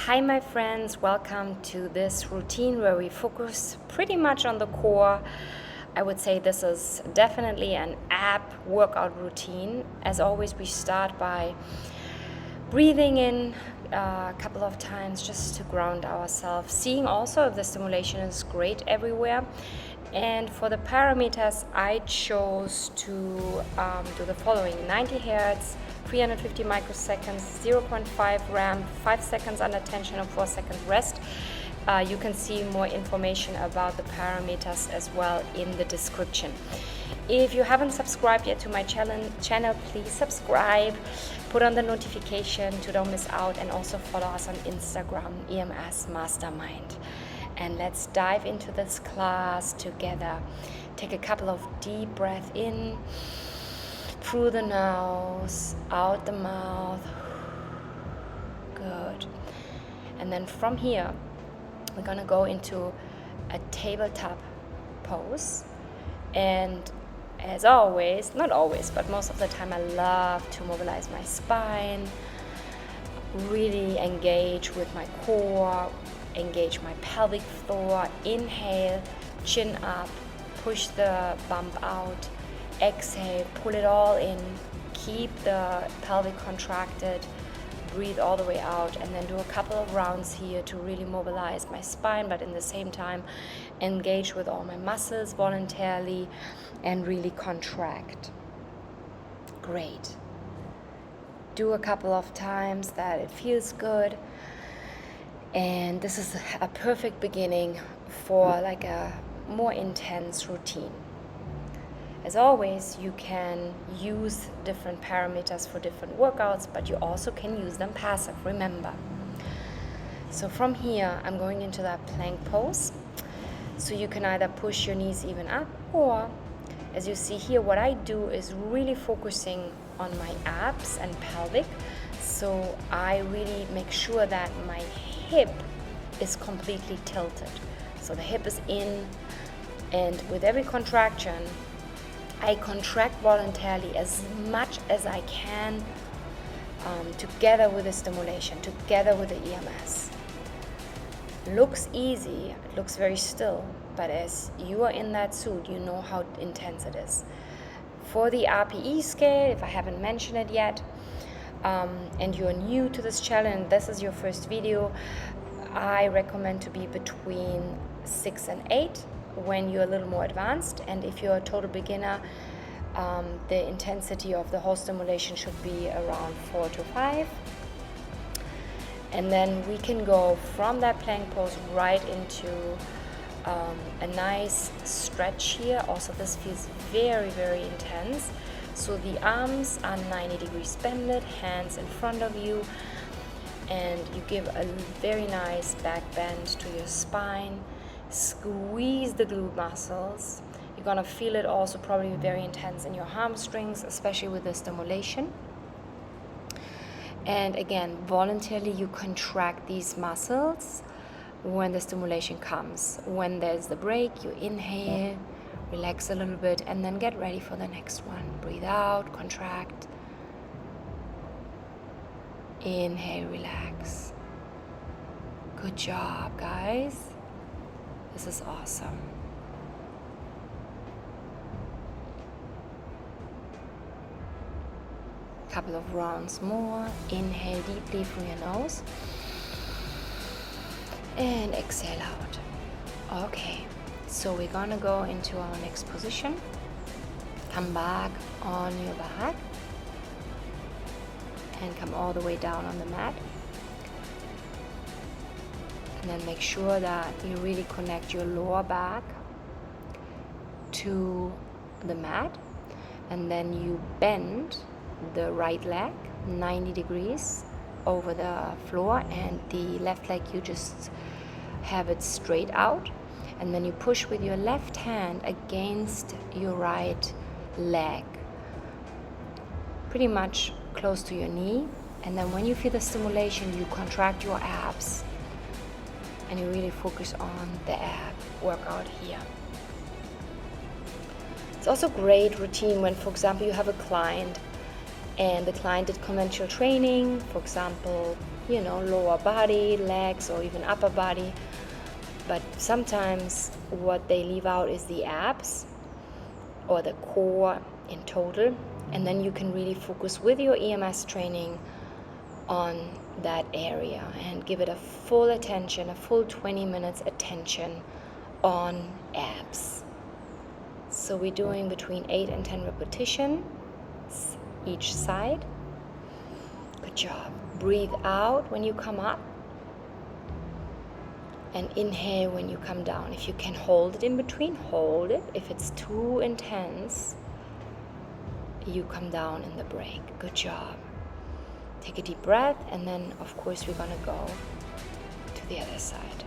Hi my friends, welcome to this routine where we focus pretty much on the core. I would say this is definitely an ab workout routine. As always, we start by breathing in a couple of times just to ground ourselves, seeing also if the stimulation is great everywhere. And for the parameters, I chose to do the following: 90 hertz, 350 microseconds, 0.5 ramp, 5 seconds under tension, and 4 seconds rest. You can see more information about the parameters as well in the description. If you haven't subscribed yet to my channel, please subscribe, put on the notification to don't miss out, and also follow us on Instagram, EMS Mastermind. And let's dive into this class together. Take a couple of deep breaths in through the nose, out the mouth. Good. And then from here, we're gonna go into a tabletop pose. And as always, not always, but most of the time, I love to mobilize my spine, really engage with my core, engage my pelvic floor. Inhale, chin up, push the bump out. Exhale, pull it all in, keep the pelvic contracted, breathe all the way out, and then do a couple of rounds here to really mobilize my spine, but in the same time engage with all my muscles voluntarily and really contract. Great. Do a couple of times that it feels good. And this is a perfect beginning for like a more intense routine. As always, you can use different parameters for different workouts, but you also can use them passive, remember. So from here, I'm going into that plank pose. So you can either push your knees even up, or as you see here, what I do is really focusing on my abs and pelvic. So I really make sure that my hip is completely tilted. So the hip is in, and with every contraction, I contract voluntarily as much as I can, together with the stimulation, together with the EMS. Looks easy, it looks very still, but as you are in that suit, you know how intense it is. For the RPE scale, if I haven't mentioned it yet, and you're new to this channel and this is your first video, I recommend to be between 6 and 8 when you're a little more advanced. And if you're a total beginner, the intensity of the whole stimulation should be around 4 to 5. And then we can go from that plank pose right into a nice stretch here. Also, this feels very, very intense. So the arms are 90 degrees bended, hands in front of you, and you give a very nice back bend to your spine. Squeeze the glute muscles. You're gonna feel it also probably very intense in your hamstrings, especially with the stimulation. And again, voluntarily you contract these muscles when the stimulation comes. When there's the break, you inhale, relax a little bit, and then get ready for the next one. Breathe out, contract. Inhale, relax. Good job, guys. This is awesome. Couple of rounds more. Inhale deeply through your nose and exhale out. Okay, so we're gonna go into our next position. Come back on your back and come all the way down on the mat. And then make sure that you really connect your lower back to the mat. And then you bend the right leg 90 degrees over the floor, and the left leg you just have it straight out. And then you push with your left hand against your right leg, pretty much close to your knee. And then when you feel the stimulation, you contract your abs and you really focus on the ab workout here. It's also a great routine when, for example, you have a client and the client did conventional training, for example, lower body, legs, or even upper body. But sometimes what they leave out is the abs or the core in total. And then you can really focus with your EMS training on that area and give it a full attention, a full 20 minutes attention on abs. So we're doing between 8 and 10 repetitions each side. Good job. Breathe out when you come up and inhale when you come down. If you can hold it in between, hold it. If it's too intense, you come down in the break. Good job. Take a deep breath, and then of course we're gonna go to the other side.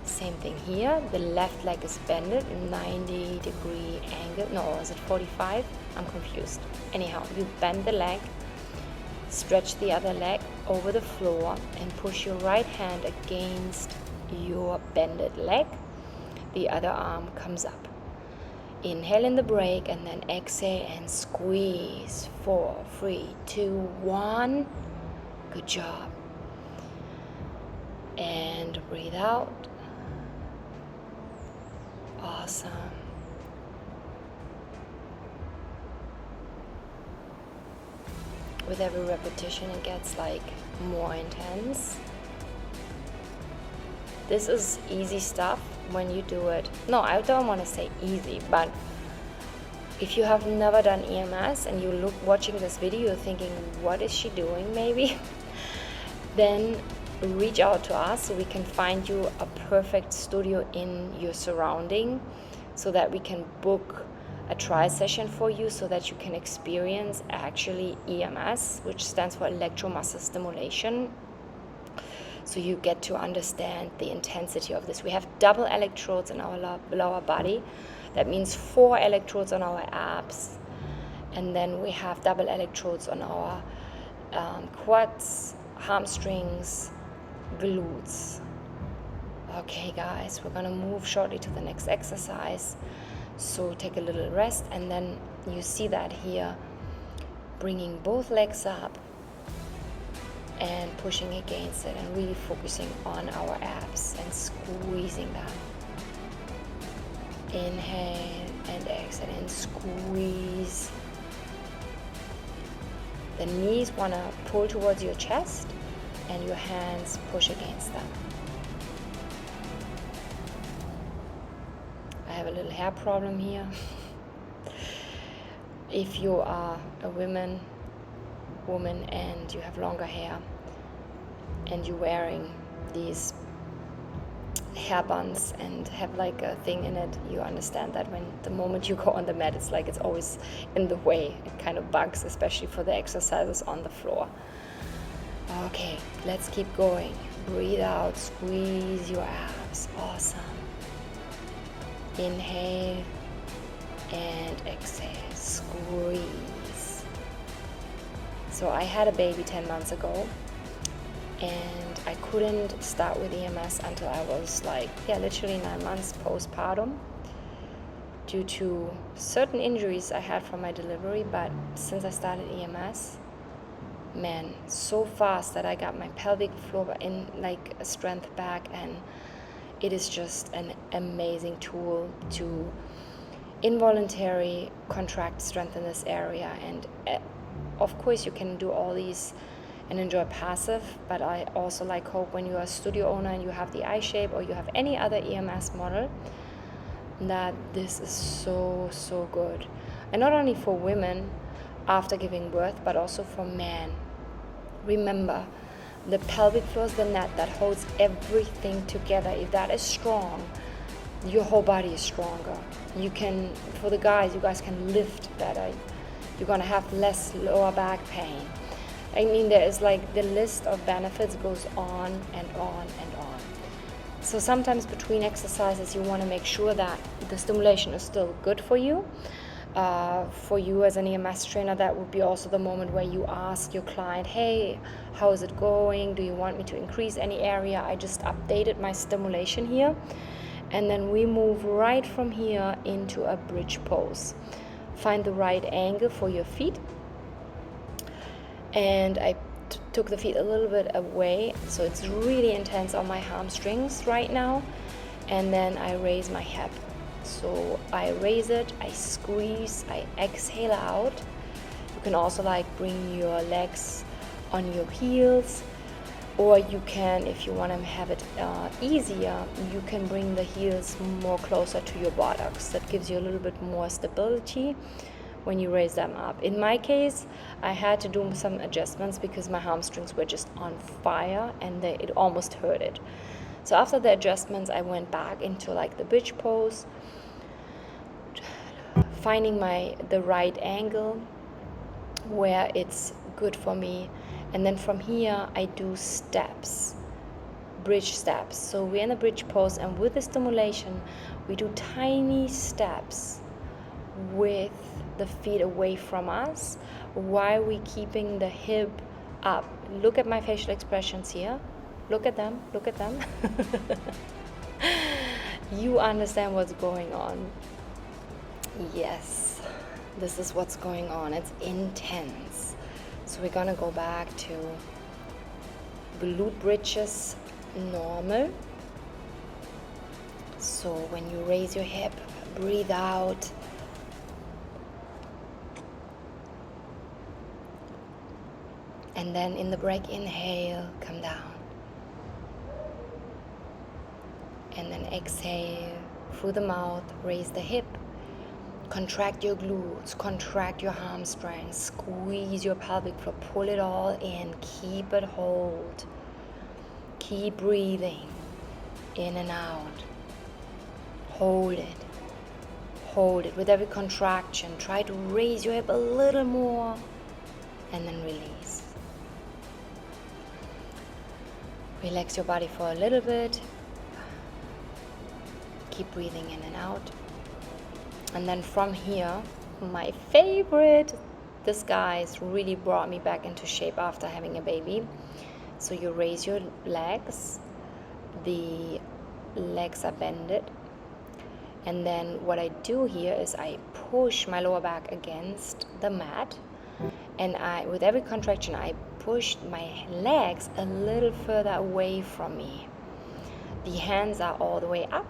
Same thing here. The left leg is bended, 90-degree angle. No, is it 45? I'm confused. Anyhow, you bend the leg, stretch the other leg over the floor, and push your right hand against your bended leg. The other arm comes up. Inhale in the break, and then exhale and squeeze. 4, 3, 2, 1. Good job. And breathe out. Awesome. With every repetition, it gets like more intense. This is easy stuff when you do it. No, I don't want to say easy, but if you have never done EMS and you watching this video thinking, what is she doing maybe? Then reach out to us so we can find you a perfect studio in your surrounding, so that we can book a trial session for you so that you can experience actually EMS, which stands for Electro Muscle Stimulation. So you get to understand the intensity of this. We have double electrodes in our lower body. That means 4 electrodes on our abs. And then we have double electrodes on our quads, hamstrings, glutes. Okay guys, we're gonna move shortly to the next exercise. So take a little rest, and then you see that here, bringing both legs up and pushing against it and really focusing on our abs and squeezing them. Inhale and exhale and squeeze. The knees want to pull towards your chest and your hands push against them. I have a little hair problem here. If you are a woman and you have longer hair and you're wearing these hair buns and have like a thing in it, you understand that when the moment you go on the mat, it's like it's always in the way. It kind of bugs, especially for the exercises on the floor. Okay, let's keep going. Breathe out, squeeze your abs. Awesome. Inhale and exhale, squeeze. So I had a baby 10 months ago, and I couldn't start with EMS until I was like, literally 9 months postpartum, due to certain injuries I had from my delivery. But since I started EMS, man, so fast that I got my pelvic floor in like a strength back, and it is just an amazing tool to involuntary contract strength in this area. And of course you can do all these and enjoy passive, but I also hope when you are a studio owner and you have the I-shape or you have any other EMS model, that this is so good. And not only for women after giving birth, but also for men. Remember, the pelvic floor is the net that holds everything together. If that is strong, your whole body is stronger. You can, for the guys, you guys can lift better. You're gonna have less lower back pain. I mean, there is like the list of benefits goes on and on and on. So sometimes between exercises, you want to make sure that the stimulation is still good for you. For you as an EMS trainer, that would be also the moment where you ask your client, hey, how is it going? Do you want me to increase any area? I just updated my stimulation here. And then we move right from here into a bridge pose. Find the right angle for your feet. and I took the feet a little bit away, so it's really intense on my hamstrings right now. And then I raise my hip. So I raise it, I squeeze, I exhale out. You can also like bring your legs on your heels, or you can, if you want to have it easier, you can bring the heels more closer to your buttocks. That gives you a little bit more stability when you raise them up. In my case, I had to do some adjustments because my hamstrings were just on fire and it almost hurt it. So after the adjustments, I went back into like the bridge pose, finding the right angle where it's good for me. And then from here, I do steps, bridge steps. So we're in a bridge pose, and with the stimulation, we do tiny steps with the feet away from us while we keeping the hip up. Look at my facial expressions here. Look at them, look at them. You understand what's going on. Yes, this is what's going on. It's intense. So we're gonna go back to glute bridges normal. So when you raise your hip, breathe out. And then in the break, inhale, come down. And then exhale through the mouth, raise the hip. Contract your glutes, contract your hamstrings, squeeze your pelvic floor, pull it all in, keep it hold. Keep breathing in and out. Hold it with every contraction. Try to raise your hip a little more and then release. Relax your body for a little bit. Keep breathing in and out. And then from here, my favorite, this guy's really brought me back into shape after having a baby. So you raise your legs, the legs are bended. And then what I do here is I push my lower back against the mat. And with every contraction, I push my legs a little further away from me. The hands are all the way up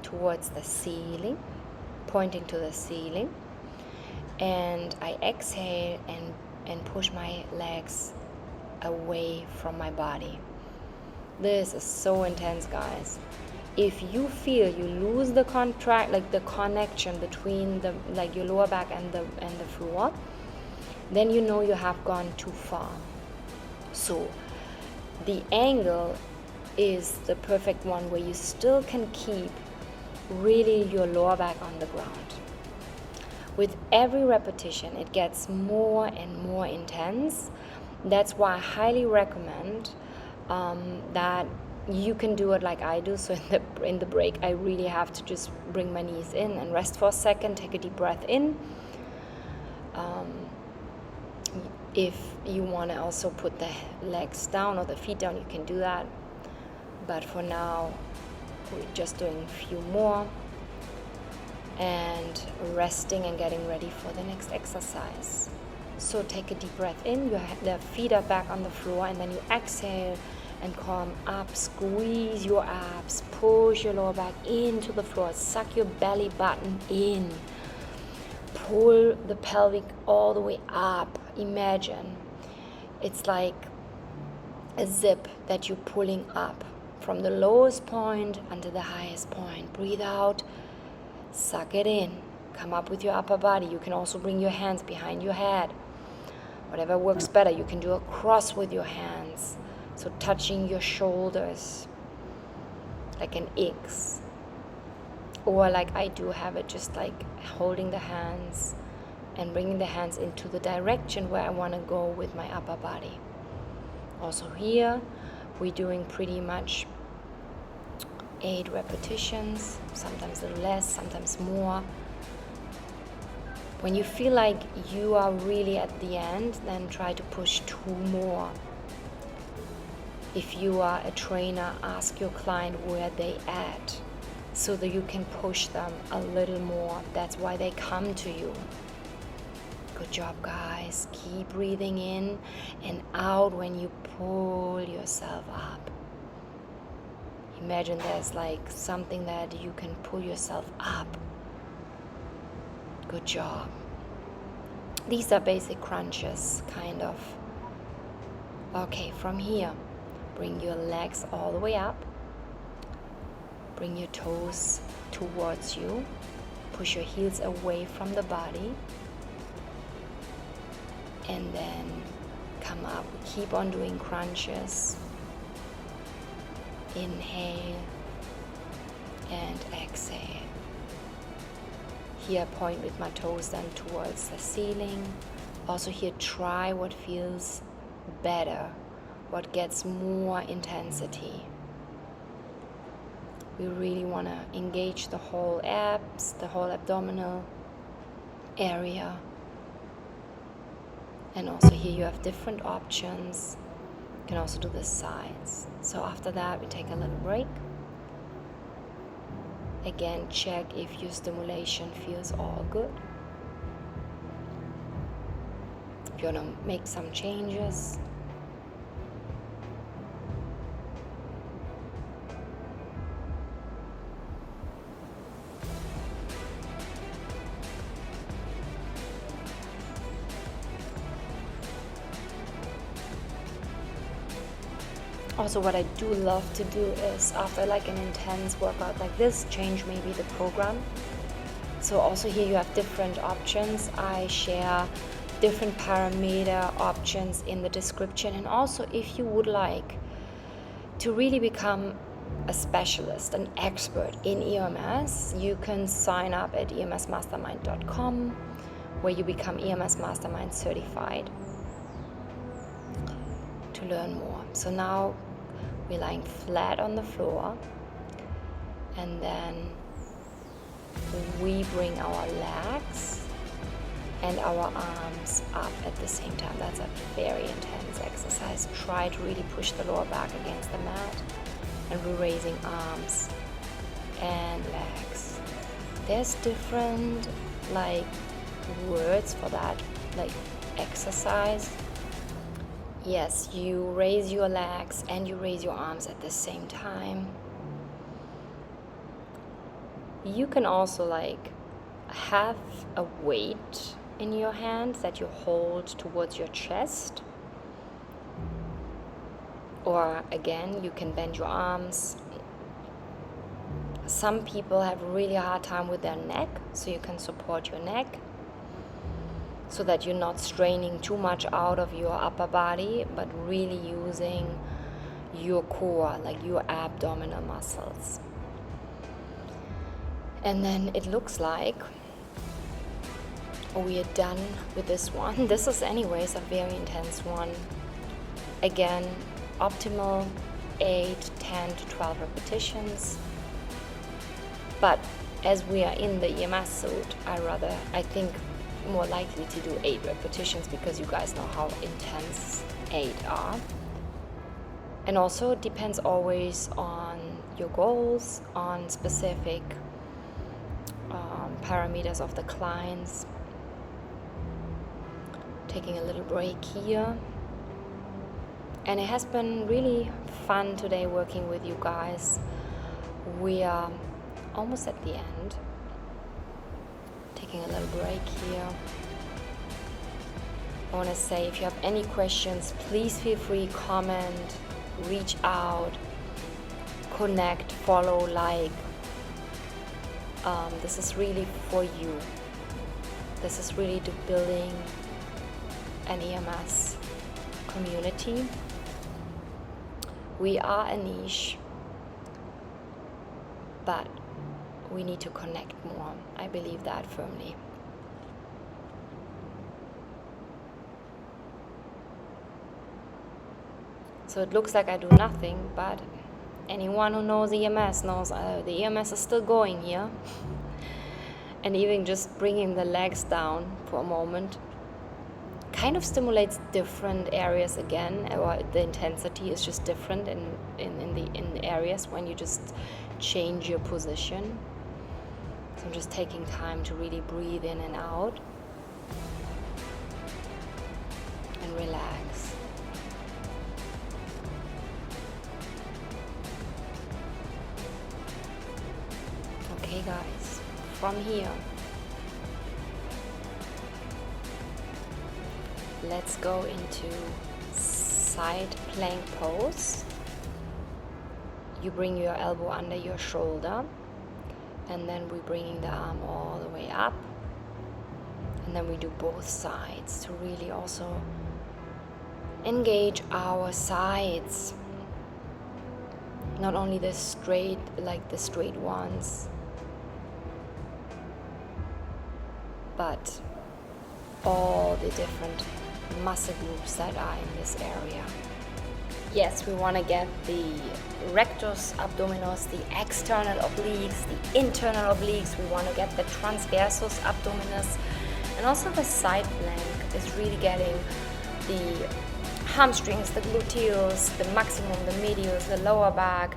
towards the ceiling, pointing to the ceiling, and I exhale and push my legs away from my body. This is so intense, guys. If you feel you lose the the connection between your lower back and the floor, then you know you have gone too far. So the angle is the perfect one where you still can keep really your lower back on the ground. With every repetition, it gets more and more intense. That's why I highly recommend that you can do it like I do. So in the break, I really have to just bring my knees in and rest for a second, take a deep breath in. If you want to also put the legs down or the feet down, you can do that. But for now, we're just doing a few more and resting and getting ready for the next exercise. So take a deep breath in, the feet are back on the floor, and then you exhale and come up, squeeze your abs, push your lower back into the floor, suck your belly button in, pull the pelvic all the way up. Imagine it's like a zip that you're pulling up from the lowest point until the highest point. Breathe out, suck it in, come up with your upper body. You can also bring your hands behind your head. Whatever works better. You can do a cross with your hands, so touching your shoulders like an X, or like I do have it, just like holding the hands and bringing the hands into the direction where I want to go with my upper body. Also here we're doing pretty much 8 repetitions, sometimes a little less, sometimes more. When you feel like you are really at the end, then try to push 2 more. If you are a trainer, ask your client where they at, so that you can push them a little more. That's why they come to you. Good job, guys. Keep breathing in and out when you pull yourself up. Imagine there's like something that you can pull yourself up. Good job. These are basic crunches, kind of. Okay, from here, bring your legs all the way up. Bring your toes towards you. Push your heels away from the body. And then come up. Keep on doing crunches. Inhale and exhale. Here, point with my toes then towards the ceiling. Also here, try what feels better, what gets more intensity. We really want to engage the whole abs, the whole abdominal area. And also here you have different options. You can also do the sides. So after that, we take a little break. Again, check if your stimulation feels all good. If you want to make some changes. Also, what I do love to do is after like an intense workout like this, change maybe the program. So also here you have different options. I share different parameter options in the description. And also if you would like to really become a specialist, an expert in EMS, you can sign up at emsmastermind.com, where you become EMS Mastermind certified to learn more. So now we're lying flat on the floor, and then we bring our legs and our arms up at the same time. That's a very intense exercise. Try to really push the lower back against the mat, and we're raising arms and legs. There's different like words for that, like exercise. Yes, you raise your legs and you raise your arms at the same time. You can also like have a weight in your hands that you hold towards your chest. Or again, you can bend your arms. Some people have a really hard time with their neck, so you can support your neck, so that you're not straining too much out of your upper body, but really using your core, like your abdominal muscles. And then it looks like we are done with this one. This is anyways a very intense one. Again, optimal 8, 10 to 12 repetitions. But as we are in the EMS suit, I think more likely to do 8 repetitions, because you guys know how intense 8 are. And also it depends always on your goals, on specific parameters of the clients. Taking a little break here. And it has been really fun today working with you guys. We are almost at the end. Taking a little break here. I want to say, if you have any questions, please feel free, comment, reach out, connect, follow, like. This is really for you. This is really to building an EMS community. We are a niche, but we need to connect more. I believe that firmly. So it looks like I do nothing, but anyone who knows EMS knows the EMS is still going here. And even just bringing the legs down for a moment kind of stimulates different areas again, or the intensity is just different in the areas when you just change your position. So I'm just taking time to really breathe in and out. relax. Okay guys, from here, let's go into side plank pose. You bring your elbow under your shoulder, and then we're bringing the arm all the way up, and then we do both sides to really also engage our sides, not only the straight, like the straight ones, but all the different muscle groups that are in this area. Yes, we want to get the rectus abdominis, the external obliques, the internal obliques. We want to get the transversus abdominis, and also the side plank is really getting the hamstrings, the gluteus, the maximum, the medius, the lower back.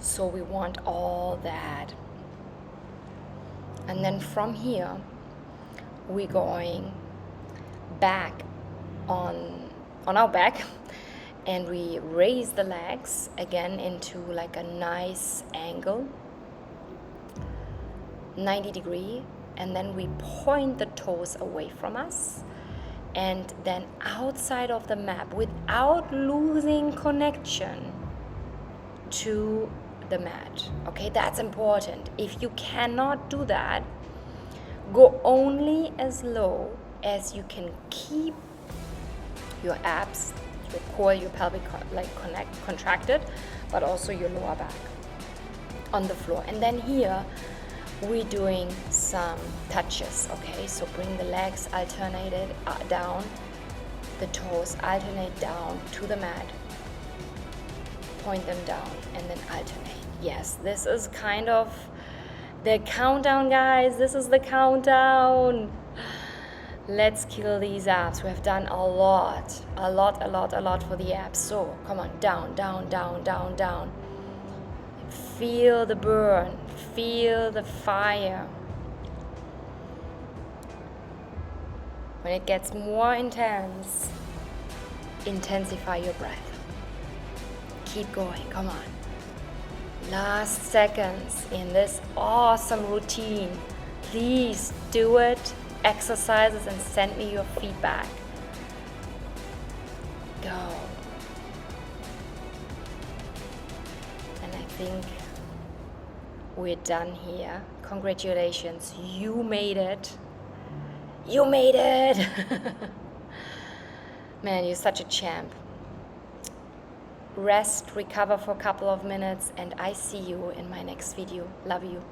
So we want all that. And then from here, we're going back on our back, and we raise the legs again into like a nice angle, 90 degree, and then we point the toes away from us, and then outside of the mat without losing connection to the mat. Okay, that's important. If you cannot do that, go only as low as you can keep your abs, your core, your pelvic contracted, but also your lower back on the floor. And then here we're doing some touches. Okay, so bring the legs alternated down, the toes alternate down to the mat, point them down, and then alternate. Yes, this is kind of the countdown, guys. This is the countdown. Let's kill these abs. We have done a lot for the abs. So come on, down, down, down, down, down. Feel the burn, feel the fire. When it gets more intense, intensify your breath. Keep going, come on. Last seconds in this awesome routine. Please do it. Exercises and send me your feedback. Go. And I think we're done here. Congratulations, you made it. You made it. Man, you're such a champ. Rest, recover for a couple of minutes, and I see you in my next video. Love you.